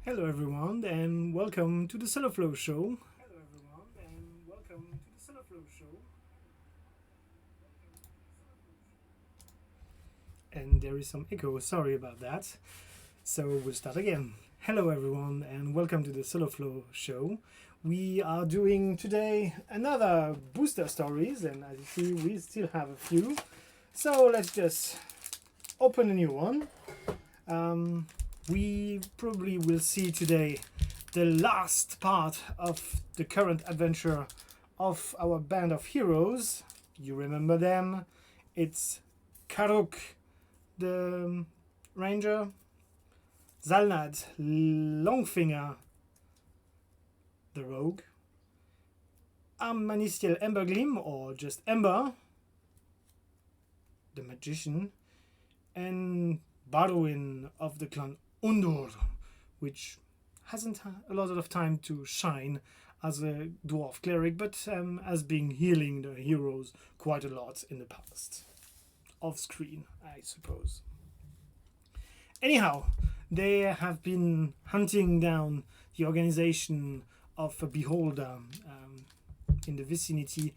Hello everyone and welcome to the Cellar Flow Show. And there is some echo, sorry about that. So we'll start again. Hello everyone and welcome to the Cellar Flow Show. We are doing today another booster stories, and as you see we still have a few. So let's just open a new one. We probably will see today the last part of the current adventure of our band of heroes. You remember them? It's Karuk, the ranger, Zalnad, Longfinger, the rogue, Amanistiel Embergleam, or just Ember, the magician, and Barwin of the clan Undur, which hasn't a lot of time to shine as a dwarf cleric, but has been healing the heroes quite a lot in the past. Off screen, I suppose. Anyhow, they have been hunting down the organization of a beholder in the vicinity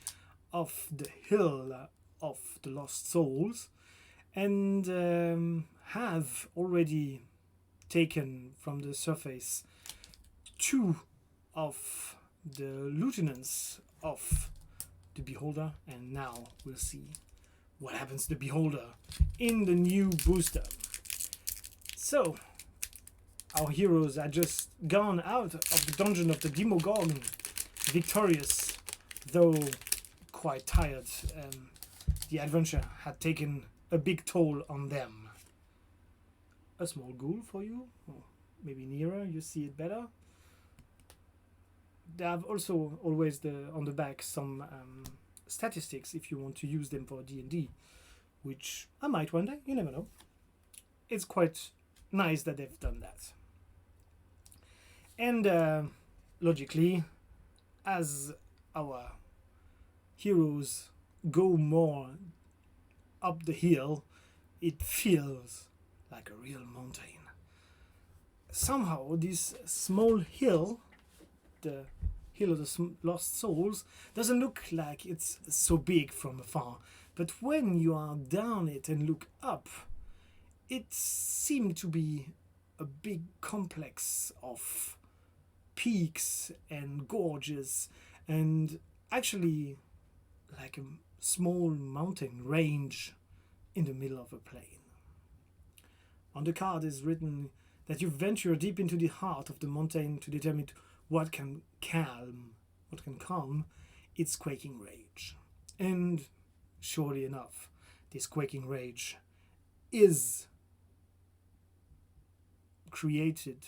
of the Hill of the Lost Souls, and have already taken from the surface two of the lieutenants of the beholder, and now we'll see what happens to the beholder in the new booster. So our heroes are just gone out of the dungeon of the Demogorgon, victorious, though quite tired. The adventure had taken a big toll on them. A small ghoul for you, or maybe nearer, you see it better. They have also always on the back some statistics if you want to use them for D&D, which I might one day, you never know. It's quite nice that they've done that. And logically, as our heroes go more up the hill, it feels like a real mountain. Somehow this small hill, the Hill of the Lost Souls, doesn't look like it's so big from afar, but when you are down it and look up, it seemed to be a big complex of peaks and gorges, and actually like a small mountain range in the middle of a plain. On the card is written that you venture deep into the heart of the mountain to determine what can calm its quaking rage. And surely enough, this quaking rage is created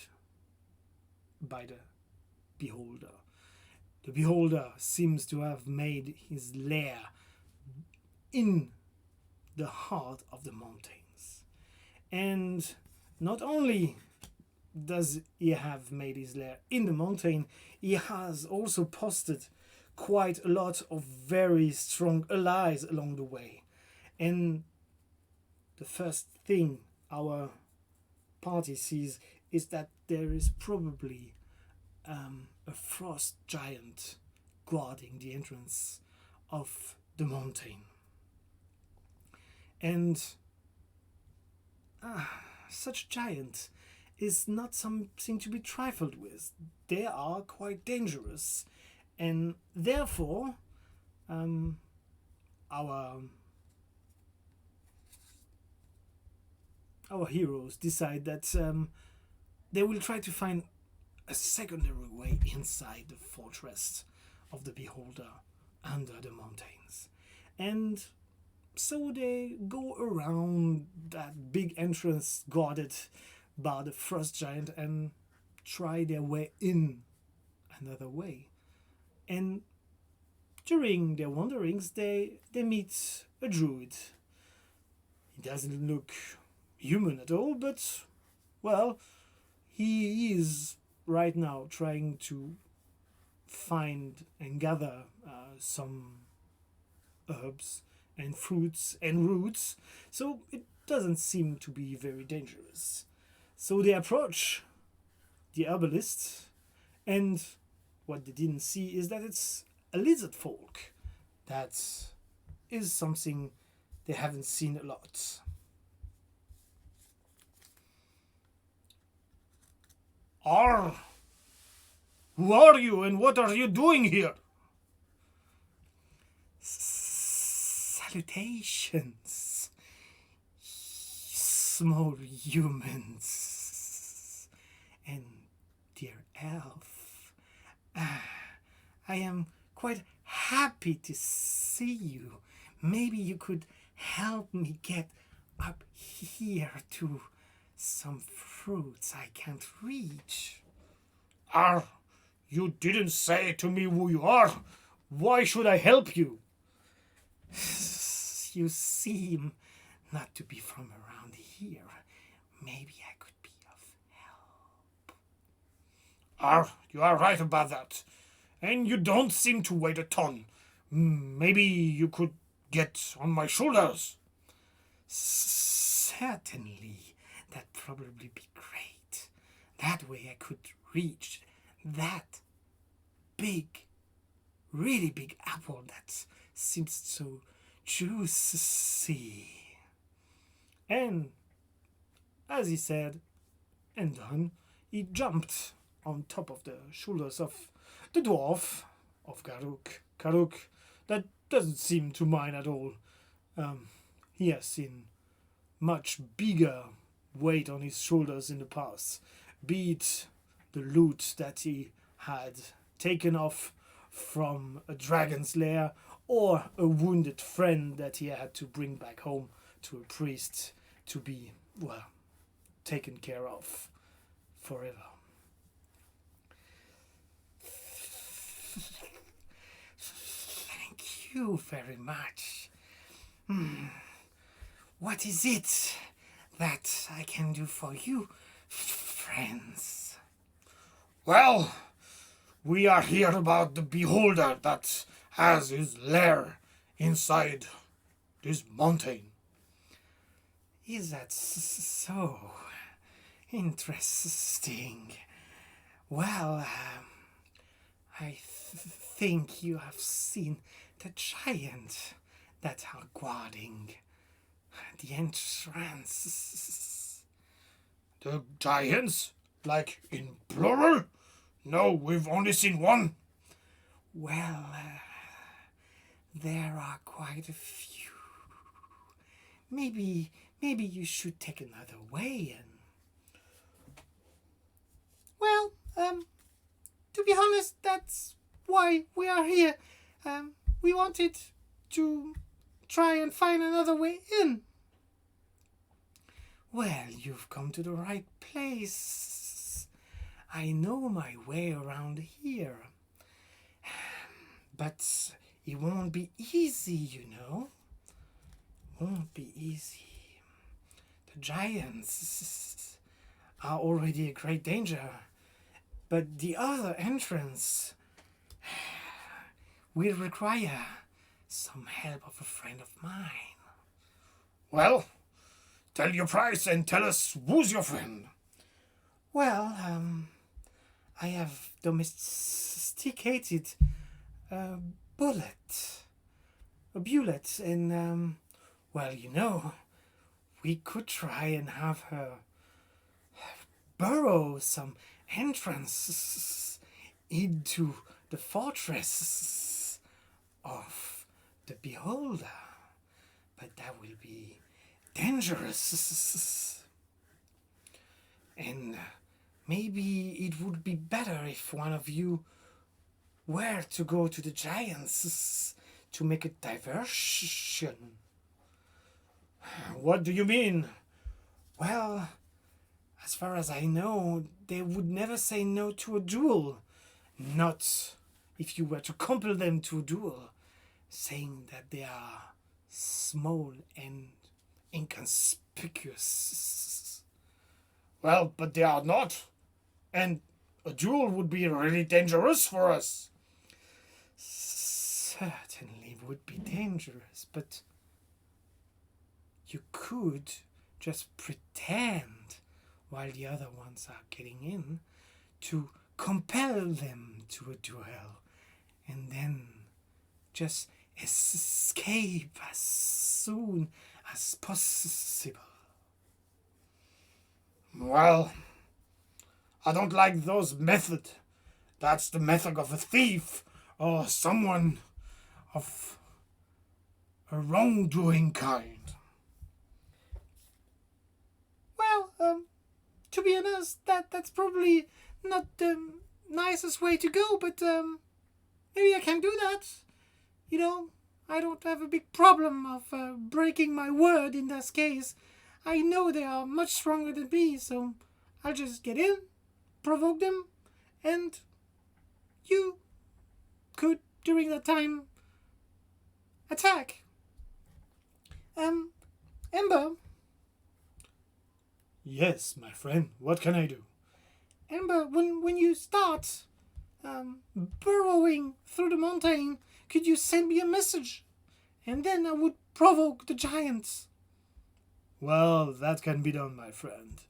by the beholder. The beholder seems to have made his lair in the heart of the mountains. And not only does he have made his lair in the mountain, he has also posted quite a lot of very strong allies along the way. And the first thing our party sees is that there is probably a frost giant guarding the entrance of the mountain. And such a giant is not something to be trifled with. They are quite dangerous, and therefore our heroes decide that they will try to find a secondary way inside the fortress of the beholder under the mountains. And so they go around that big entrance guarded by the frost giant and try their way in another way. And during their wanderings, they meet a druid. He doesn't look human at all, but, well, he is right now trying to find and gather some herbs and fruits and roots, so it doesn't seem to be very dangerous. So they approach the herbalist, and what they didn't see is that it's a lizard folk. That is something they haven't seen a lot. Arr! Who are you and what are you doing here? Salutations, small humans and dear elf. I am quite happy to see you. Maybe you could help me get up here to some fruits I can't reach. You didn't say to me who you are. Why should I help you? You seem not to be from around here. Maybe I could be of help. You are right about that. And you don't seem to weigh a ton. Maybe you could get on my shoulders. Certainly. That'd probably be great. That way I could reach that big, really big apple that seems so juicy. And as he said and done, he jumped on top of the shoulders of the dwarf of Karuk. Karuk, that doesn't seem to mind at all. He has seen much bigger weight on his shoulders in the past, be it the loot that he had taken off from a dragon's lair or a wounded friend that he had to bring back home to a priest to be, well, taken care of forever. Thank you very much. What is it that I can do for you, friends? Well, we are here about the beholder that has his lair inside this mountain. Is that so? Interesting. Well, I think you have seen the giant that are guarding the entrance. The giants? Like in plural? No, we've only seen one. Well, there are quite a few. Maybe you should take another way and... Well, to be honest, that's why we are here. We wanted to try and find another way in. Well, you've come to the right place. I know my way around here. But it won't be easy, you know. Won't be easy. The giants are already a great danger. But the other entrance will require some help of a friend of mine. Well, tell your price and tell us who's your friend. Well, I have domesticated a bullet, and, well, you know, we could try and have her burrow some entrance into the fortress of the beholder, but that will be dangerous. And maybe it would be better if one of you were to go to the giants to make a diversion. What do you mean? Well, as far as I know, they would never say no to a duel. Not if you were to compel them to a duel, saying that they are small and inconspicuous. Well, but they are not. And a duel would be really dangerous for us. Certainly would be dangerous, but you could just pretend while the other ones are getting in to compel them to a duel, and then just escape as soon as possible. Well, I don't like those methods. That's the method of a thief or someone of a wrongdoing kind. Well, to be honest, that's probably not the nicest way to go, but maybe I can do that. You know, I don't have a big problem of breaking my word in this case. I know they are much stronger than me, so I'll just get in, provoke them, and you could, during that time, attack. Ember. Yes, my friend, what can I do? Ember, when you start burrowing through the mountain, could you send me a message? And then I would provoke the giants. Well, that can be done, my friend.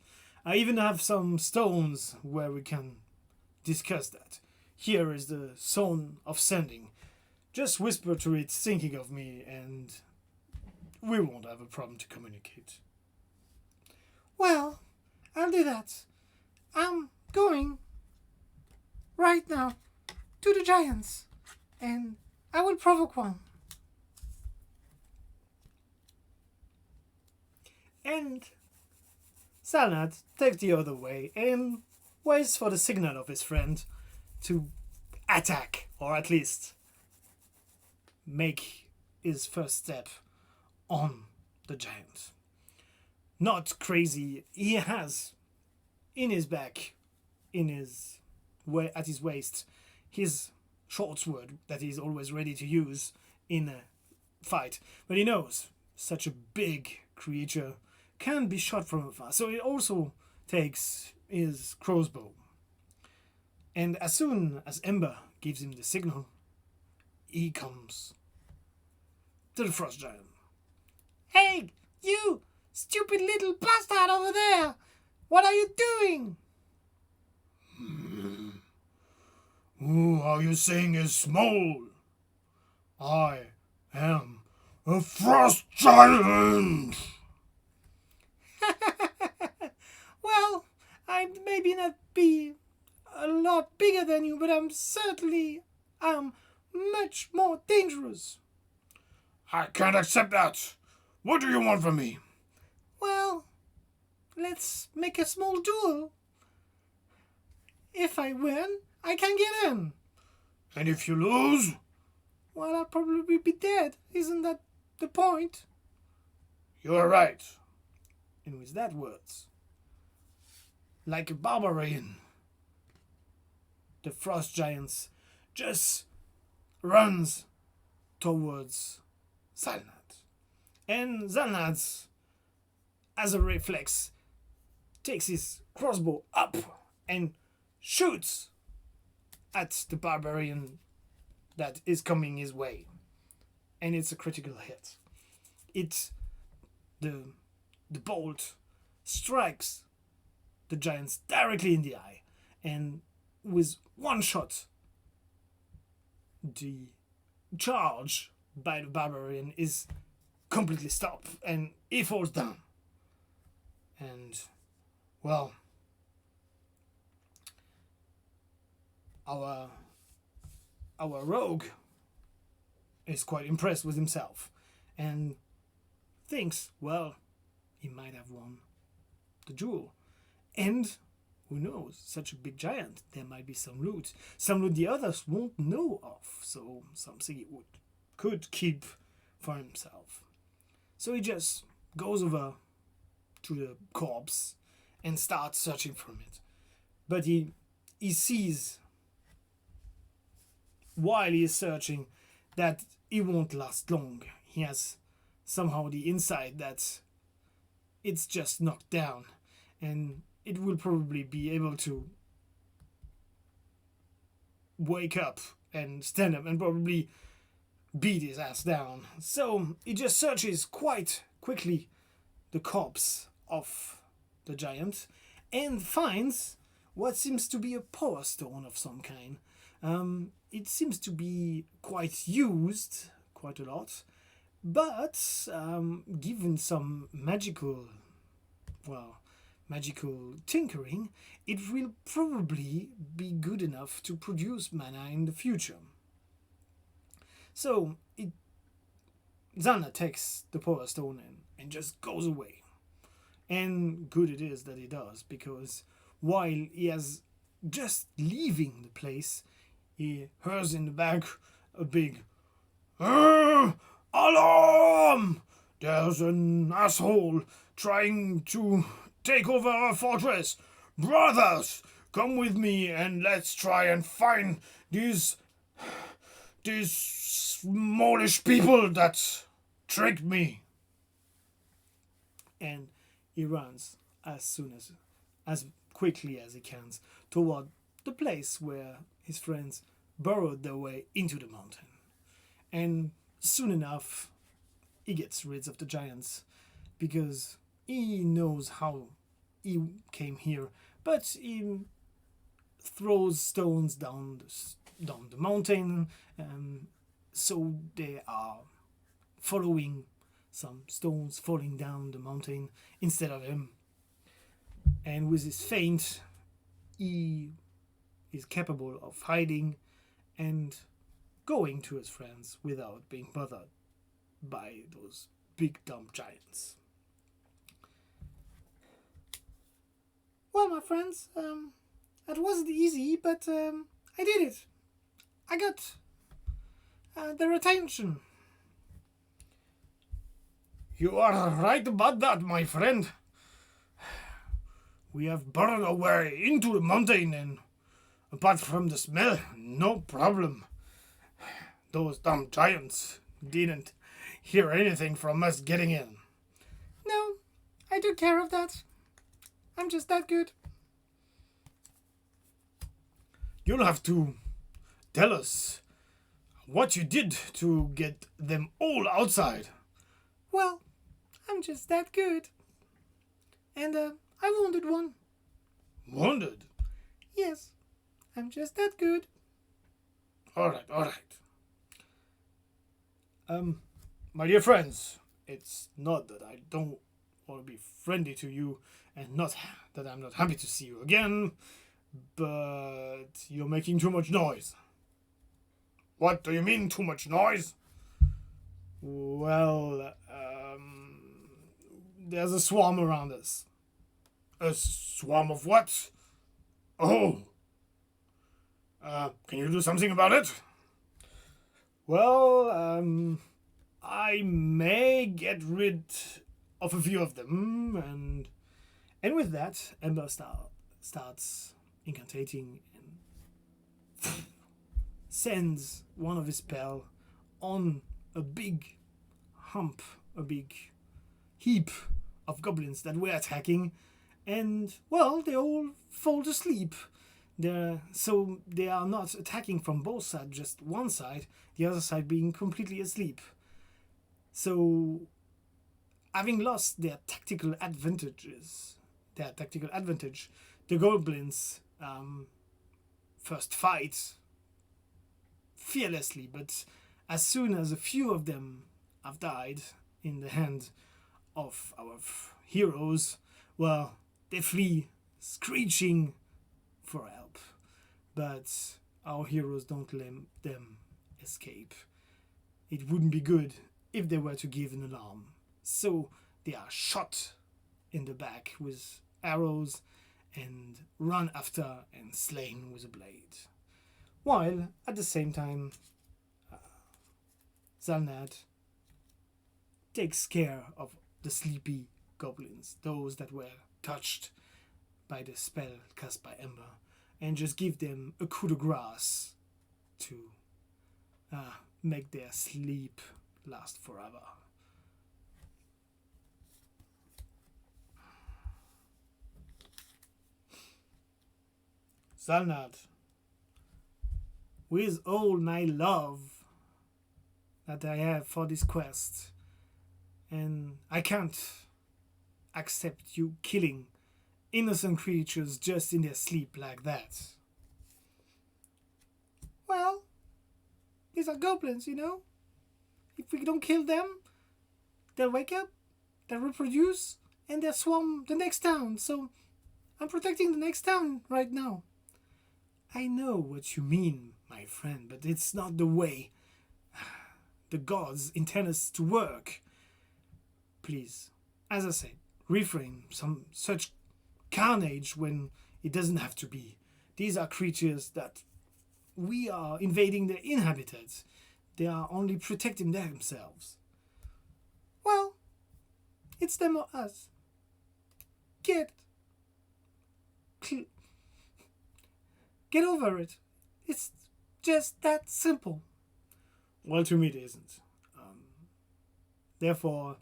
I even have some stones where we can discuss that. Here is the zone of sending. Just whisper to it thinking of me and we won't have a problem to communicate. Well, I'll do that. I'm going right now to the giants and I will provoke one. And Salnat takes the other way and waits for the signal of his friend to attack, or at least make his first step on the giant. Not crazy, he has in his back, at his waist, his short sword that he's always ready to use in a fight. But he knows such a big creature can be shot from afar, so it also takes his crossbow. And as soon as Ember gives him the signal, he comes to the frost giant. Hey, you stupid little bastard over there! What are you doing? Who are you saying is small? I am a frost giant! Well, I maybe not be a lot bigger than you, but I'm certainly much more dangerous. I can't accept that. What do you want from me? Well, let's make a small duel. If I win, I can get in. And if you lose? Well, I'll probably be dead. Isn't that the point? You are right. And with that words, like a barbarian, the frost giants just runs towards Zalnat. And Zalnat, as a reflex, takes his crossbow up and shoots at the barbarian that is coming his way. And it's a critical hit. The bolt strikes the giants directly in the eye, and with one shot, the charge by the barbarian is completely stopped, and he falls down. And, well, our rogue is quite impressed with himself, and thinks, well, he might have won the duel. And who knows, such a big giant, there might be some loot the others won't know of, so something he could keep for himself. So he just goes over to the corpse and starts searching for it. But he sees, while he is searching, that it won't last long. He has somehow the insight that it's just knocked down, and it will probably be able to wake up and stand up and probably beat his ass down. So he just searches quite quickly the corpse of the giant and finds what seems to be a power stone of some kind. It seems to be quite used, quite a lot, but given some magical tinkering, it will probably be good enough to produce mana in the future. So Zana takes the power stone and just goes away. And good it is that he does, because while he is just leaving the place, he hears in the back a big alarm! There's an asshole trying to take over our fortress. Brothers, come with me and let's try and find these smallish people that tricked me. And he runs as quickly as he can toward the place where his friends burrowed their way into the mountain. And soon enough, he gets rid of the giants, because he knows how he came here, but he throws stones down the mountain, so they are following some stones falling down the mountain instead of him. And with his feint, he is capable of hiding and going to his friends without being bothered by those big dumb giants. Well, my friends, that wasn't easy, but I did it. I got their attention. You are right about that, my friend. We have burrowed our way into the mountain, and apart from the smell, no problem. Those dumb giants didn't hear anything from us getting in. No, I took care of that. I'm just that good. You'll have to tell us what you did to get them all outside. Well, I'm just that good. And I wounded one. Wounded? Yes, I'm just that good. All right. My dear friends, it's not that I don't want to be friendly to you, and not that I'm not happy to see you again, but you're making too much noise. What do you mean, too much noise? Well, there's a swarm around us. A swarm of what? Oh. Can you do something about it? Well, I may get rid of a few of them, and with that, Ember starts incantating and sends one of his spell on a big heap of goblins that were attacking, and well, they all fall asleep. So they are not attacking from both sides, just one side, the other side being completely asleep. So, having lost their tactical advantage, the goblins first fight fearlessly, but as soon as a few of them have died in the hand of our heroes, well, they flee screeching for help. But our heroes don't let them escape. It wouldn't be good if they were to give an alarm. So they are shot in the back with arrows and run after and slain with a blade. While at the same time, Zalnad takes care of the sleepy goblins, those that were touched by the spell cast by Ember, and just give them a coup de grace to make their sleep last forever. Zalnad, with all my love that I have for this quest, and I can't accept you killing innocent creatures just in their sleep like that. Well, these are goblins, you know? If we don't kill them, they'll wake up, they'll reproduce, and they'll swarm the next town. So I'm protecting the next town right now. I know what you mean, my friend, but it's not the way the gods intend us to work. Please, as I said, refrain some such carnage when it doesn't have to be. These are creatures that we are invading their inhabitants. They are only protecting themselves. Well, it's them or us. Get over it. It's just that simple. Well, to me it isn't. Therefore,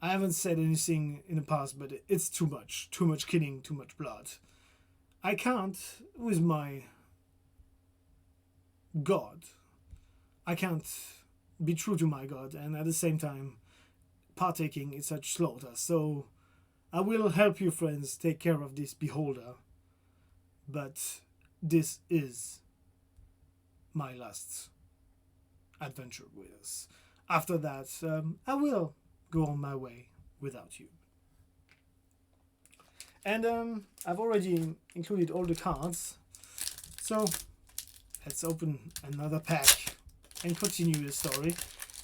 I haven't said anything in the past, but it's too much. Too much killing, too much blood. I can't, with my God, I can't be true to my God and at the same time partaking in such slaughter. So I will help you, friends, take care of this beholder. But this is my last adventure with us. After that, I will go on my way without you. And I've already included all the cards. So let's open another pack and continue the story.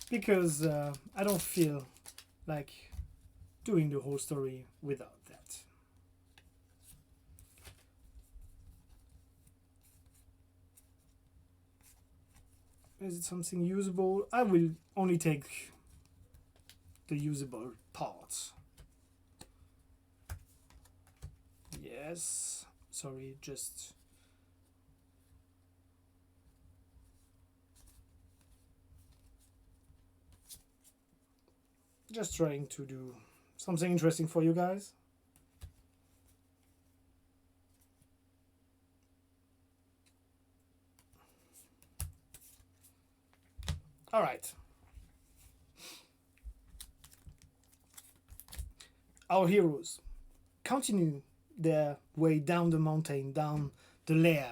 Because I don't feel like doing the whole story without that. Is it something usable? I will only take the usable parts. Yes. Sorry, just trying to do something interesting for you guys. All right. Our heroes continue their way down the mountain, down the lair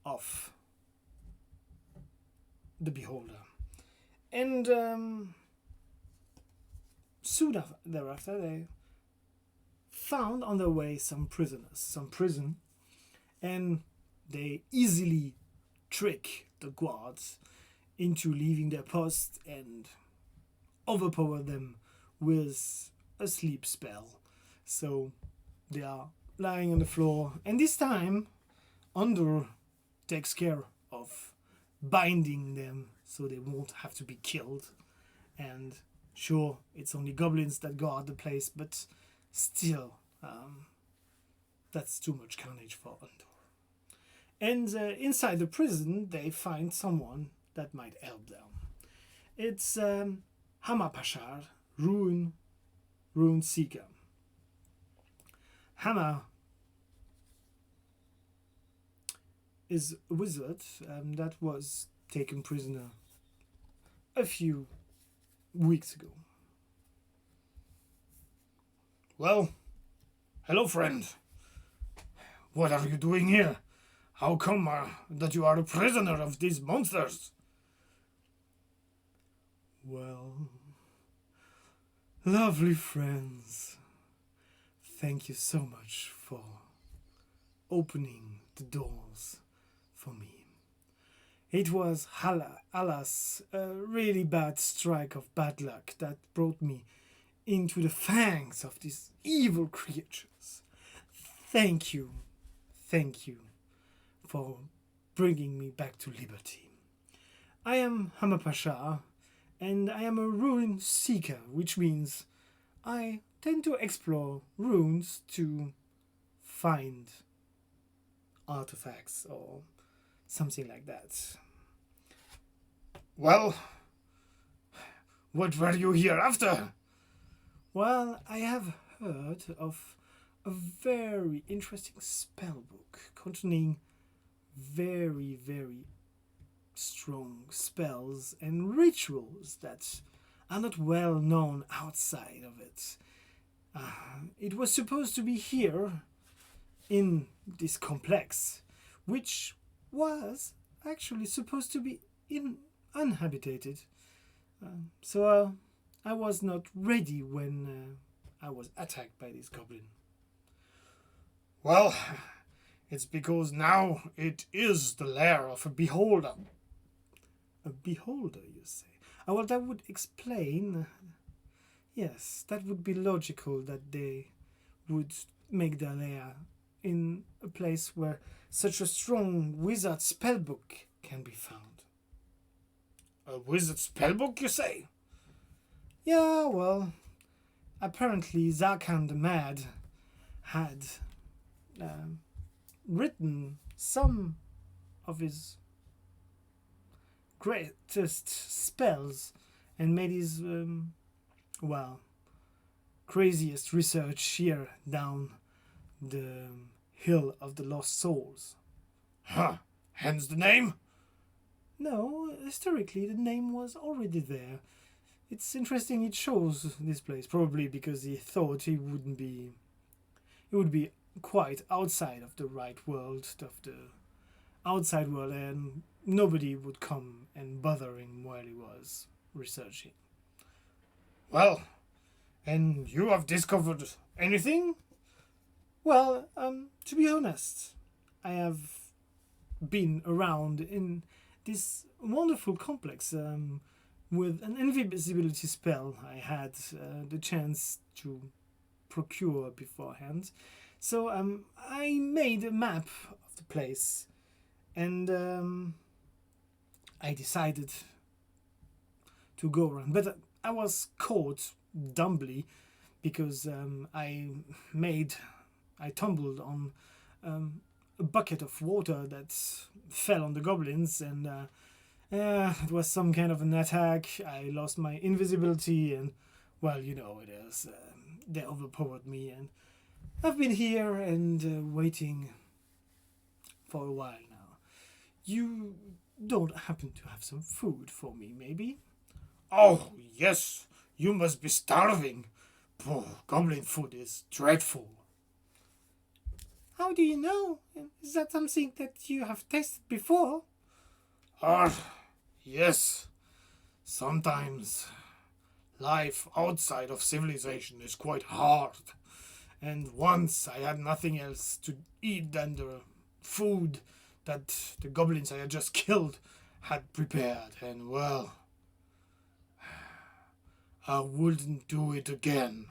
of the beholder. And soon thereafter, they found on their way some prisoners, some prison, and they easily trick the guards into leaving their post and overpower them with a sleep spell. So they are lying on the floor, and this time Under takes care of binding them so they won't have to be killed. And sure, it's only goblins that guard the place, but still, that's too much carnage for Under. And inside the prison, they find someone that might help them. It's Hamapashar, Rune Seeker. Hama is a wizard that was taken prisoner a few weeks ago. Well, hello, friend. What are you doing here? How come that you are a prisoner of these monsters? Well, lovely friends, thank you so much for opening the doors for me. It was, alas, a really bad strike of bad luck that brought me into the fangs of these evil creatures. Thank you for bringing me back to liberty. I am Hamapasha, and I am a rune seeker, which means I tend to explore runes to find artifacts or something like that. Well, what were you here after? Well, I have heard of a very interesting spell book containing very, very strong spells and rituals that are not well known outside of it. It was supposed to be here in this complex, which was actually supposed to be uninhabited. So I was not ready when I was attacked by this goblin. Well, it's because now it is the lair of a beholder. A beholder, you say? Well, that would explain. Yes, that would be logical that they would make their lair in a place where such a strong wizard spellbook can be found. A wizard spellbook, you say? Yeah, well, apparently Zarkan the Mad had written some of his greatest spells and made his, craziest research here down the Hill of the Lost Souls. Huh, hence the name? No, historically the name was already there. It's interesting it shows this place, probably because he thought it would be quite outside of the right world, of the outside world, and nobody would come and bother him while he was researching. Well, and you have discovered anything? Well, to be honest, I have been around in this wonderful complex with an invisibility spell I had the chance to procure beforehand. So I made a map of the place, and I decided to go around. But I was caught dumbly because I tumbled on a bucket of water that fell on the goblins, and it was some kind of an attack. I lost my invisibility, and well, you know it is. They overpowered me, and I've been here and waiting for a while now. You don't happen to have some food for me, maybe? Oh, yes. You must be starving. Poor goblin food is dreadful. How do you know? Is that something that you have tasted before? Yes. Sometimes life outside of civilization is quite hard. And once I had nothing else to eat than the food that the goblins I had just killed had prepared, and well, I wouldn't do it again.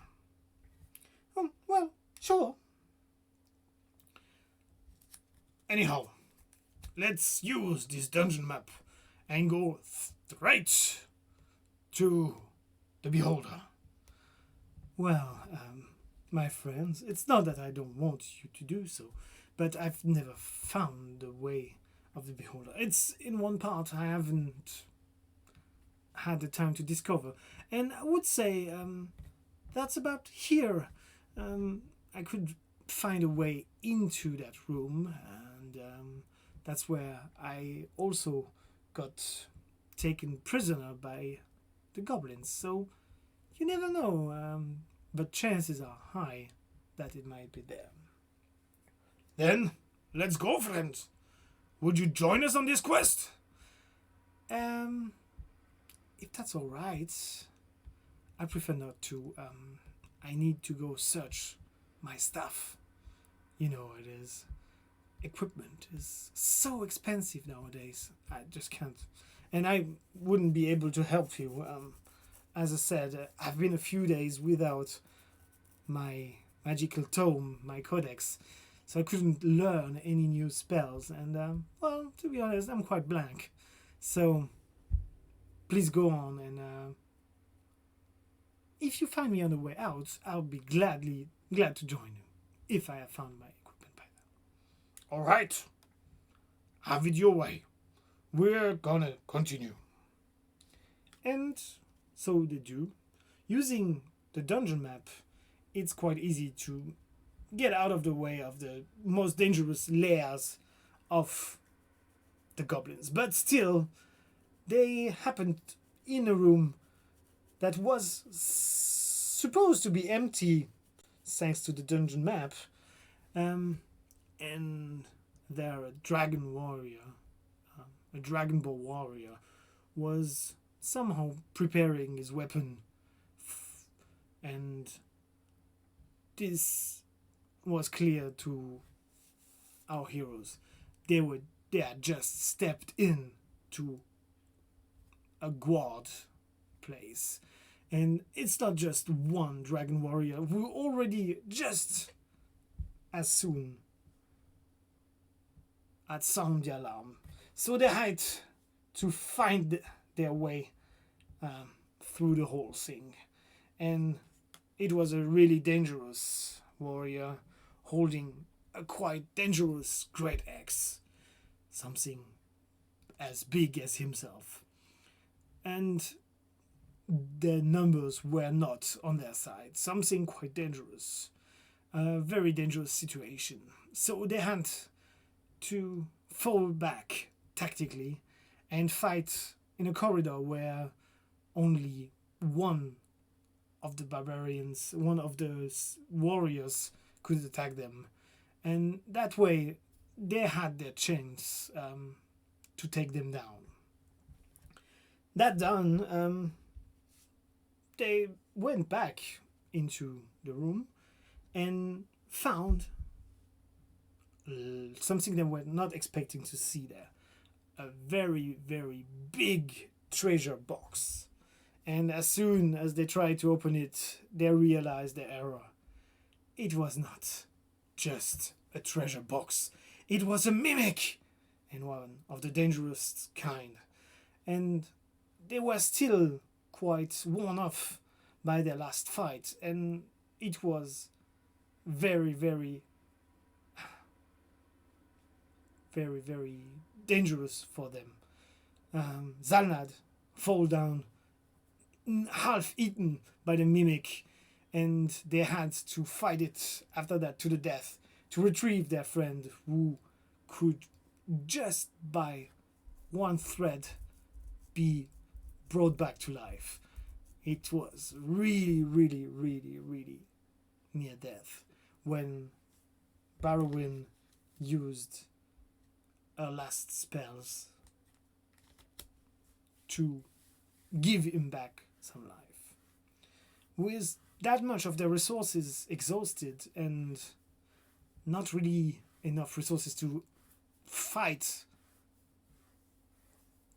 Well, sure. Anyhow, let's use this dungeon map and go straight to the beholder. Well, my friends, it's not that I don't want you to do so, but I've never found the way of the beholder. It's in one part I haven't had the time to discover, and I would say that's about here. I could find a way into that room, and that's where I also got taken prisoner by the goblins. So you never know, but chances are high that it might be there. Then let's go, friends. Would you join us on this quest? If that's all right, I prefer not to. I need to go search my stuff. You know it is. Equipment is so expensive nowadays. I just can't. And I wouldn't be able to help you. As I said, I've been a few days without my magical tome, my codex, so I couldn't learn any new spells. And, well, to be honest, I'm quite blank. So, please go on, and if you find me on the way out, I'll be glad to join you, if I have found my equipment by then. All right. Have it your way. We're gonna continue. And so they do. Using the dungeon map, it's quite easy to get out of the way of the most dangerous lairs of the goblins. But still, they happened in a room that was supposed to be empty thanks to the dungeon map. Um, and there a dragon warrior, a Dragon Ball warrior, was somehow preparing his weapon, and this was clear to our heroes. They had just stepped in to a guard place, and it's not just one dragon warrior who already just as soon had sound the alarm. So they had to find their way through the whole thing. And it was a really dangerous warrior holding a quite dangerous great axe, something as big as himself. And their numbers were not on their side, something quite dangerous, a very dangerous situation. So they had to fall back tactically and fight in a corridor where only one of the barbarians, one of the warriors could attack them. And that way they had their chance to take them down. That done, they went back into the room and found something they were not expecting to see there. A very, very big treasure box. And as soon as they tried to open it, they realized their error. It was not just a treasure box. It was a mimic, and one of the dangerous kind. And they were still quite worn off by their last fight, and it was very, very, very, very dangerous for them. Zalnad fall down, half eaten by the mimic, and they had to fight it after that to the death to retrieve their friend, who could just by one thread be brought back to life. It was really, really, really, really near death when Barrowin used her last spells to give him back some life. With that much of their resources exhausted and not really enough resources to fight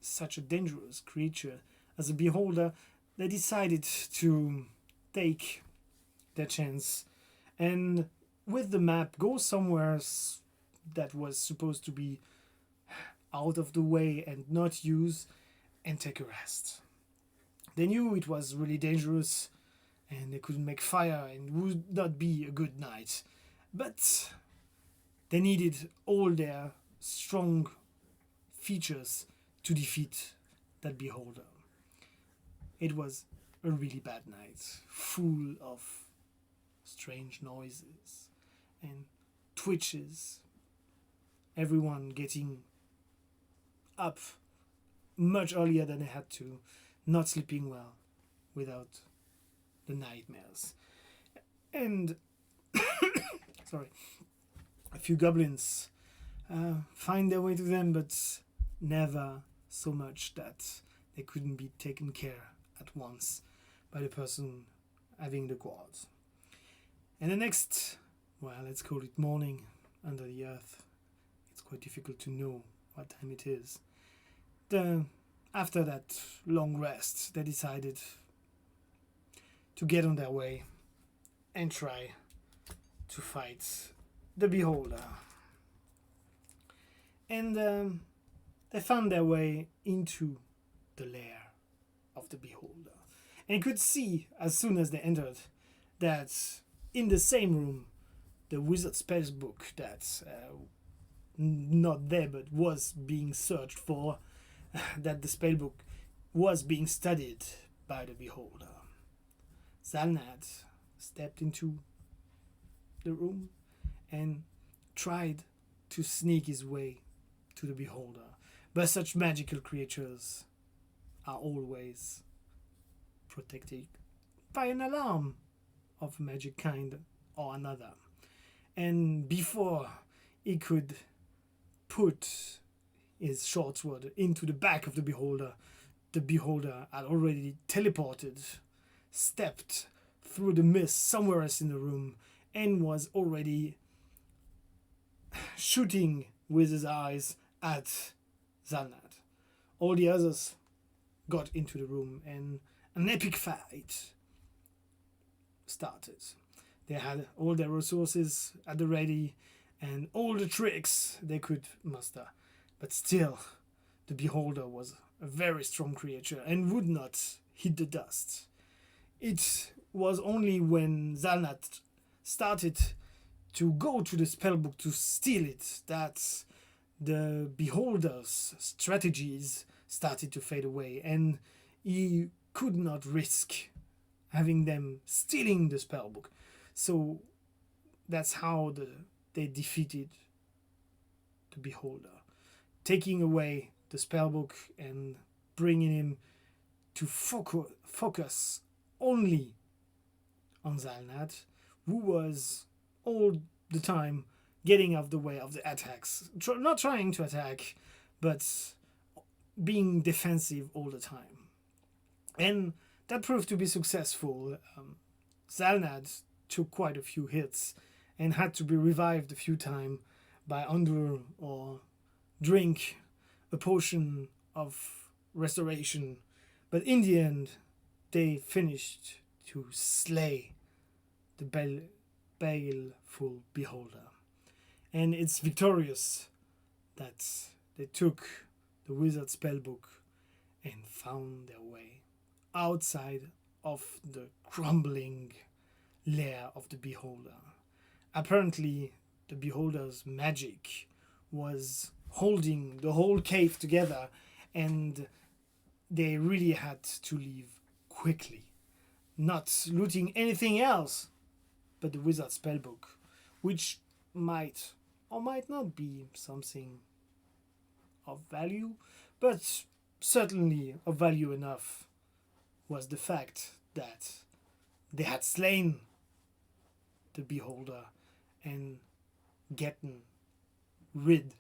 such a dangerous creature as a beholder, they decided to take their chance and with the map go somewhere that was supposed to be out of the way and not used and take a rest. They knew it was really dangerous and they couldn't make fire and would not be a good night, but they needed all their strong features to defeat that beholder. It was a really bad night, full of strange noises and twitches. Everyone getting up much earlier than they had to, not sleeping well without the nightmares. And sorry, a few goblins find their way to them, but never so much that they couldn't be taken care at once by the person having the guards. And the next, well, let's call it morning under the earth. It's quite difficult to know what time it is. After that long rest, they decided to get on their way and try to fight the beholder. And they found their way into the lair of the beholder and could see as soon as they entered that in the same room the wizard spells book that not there but was being searched for, that the spellbook was being studied by the beholder. Zalnad stepped into the room and tried to sneak his way to the beholder, but such magical creatures are always protected by an alarm of magic kind or another. And before he could put his short sword into the back of the beholder had already teleported, stepped through the mist somewhere else in the room, and was already shooting with his eyes at Zalnad. All the others got into the room and an epic fight started. They had all their resources at the ready and all the tricks they could muster. But still, the beholder was a very strong creature and would not hit the dust. It was only when Zalnad started to go to the spellbook to steal it that the beholder's strategies started to fade away, and he could not risk having them stealing the spellbook. So that's how they defeated the beholder, taking away the spellbook and bringing him to focus only on Zalnad, who was all the time getting out of the way of the attacks, not trying to attack, but being defensive all the time. And that proved to be successful. Zalnad took quite a few hits and had to be revived a few times by Undur or drink a potion of restoration. But in the end, they finished to slay the baleful beholder. And it's victorious that they took the wizard spellbook and found their way outside of the crumbling lair of the beholder. Apparently, the beholder's magic was holding the whole cave together, and they really had to leave quickly, not looting anything else but the wizard spellbook, which might or might not be something of value, but certainly of value enough was the fact that they had slain the beholder and gotten rid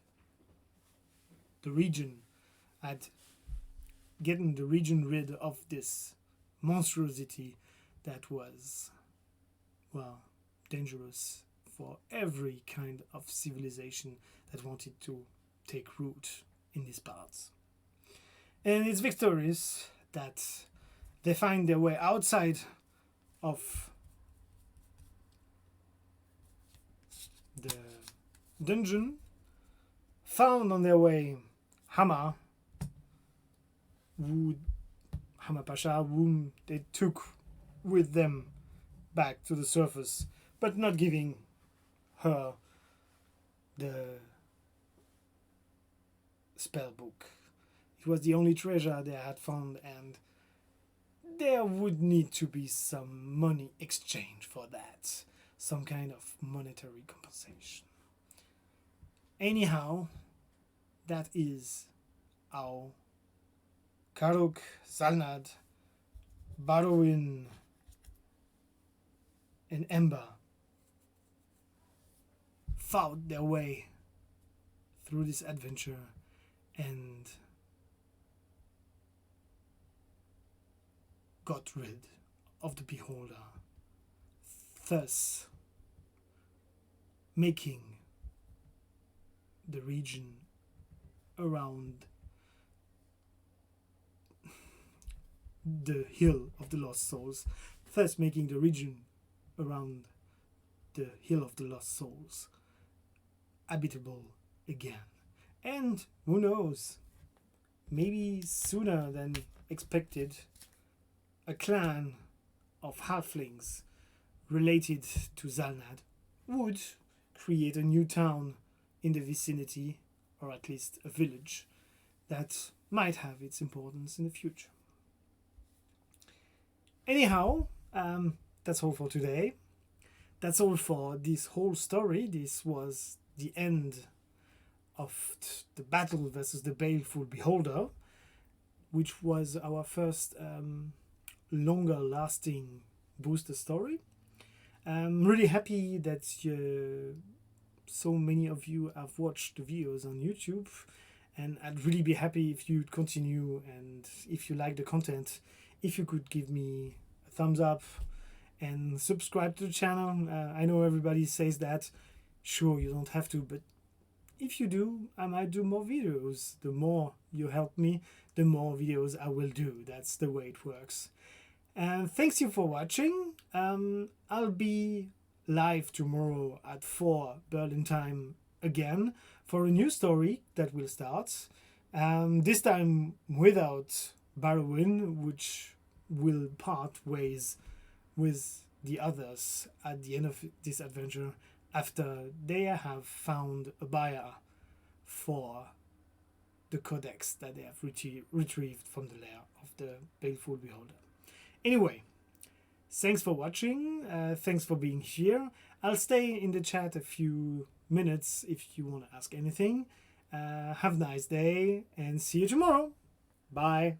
the region rid of this monstrosity that was, well, dangerous for every kind of civilization that wanted to take root in these parts. And it's victorious that they find their way outside of the dungeon, found on their way Hama Pasha, whom they took with them back to the surface, but not giving her the spellbook. It was the only treasure they had found, and there would need to be some money exchange for that, some kind of monetary compensation. Anyhow, that is how Karuk, Zalnad, Barrowin, and Ember fought their way through this adventure and got rid of the beholder, thus making the region around the Hill of the Lost Souls, thus making the region around the Hill of the Lost Souls habitable again. And who knows, maybe sooner than expected, a clan of halflings related to Zalnad would create a new town in the vicinity, or at least a village, that might have its importance in the future. Anyhow, that's all for today. That's all for this whole story. This was the end of the battle versus the Baleful Beholder, which was our first longer lasting booster story. I'm really happy that so many of you have watched the videos on YouTube, and I'd really be happy if you'd continue, and if you like the content, if you could give me a thumbs up and subscribe to the channel. I know everybody says that. Sure, you don't have to, but if you do, I might do more videos. The more you help me, the more videos I will do. That's the way it works. And thanks you for watching. I'll be live tomorrow at 4 Berlin time again for a new story that will start. This time without Barrowin, which will part ways with the others at the end of this adventure after they have found a buyer for the codex that they have retrieved from the lair of the Baleful Beholder. Anyway, thanks for watching. Thanks for being here. I'll stay in the chat a few minutes if you want to ask anything. Have a nice day and see you tomorrow. Bye.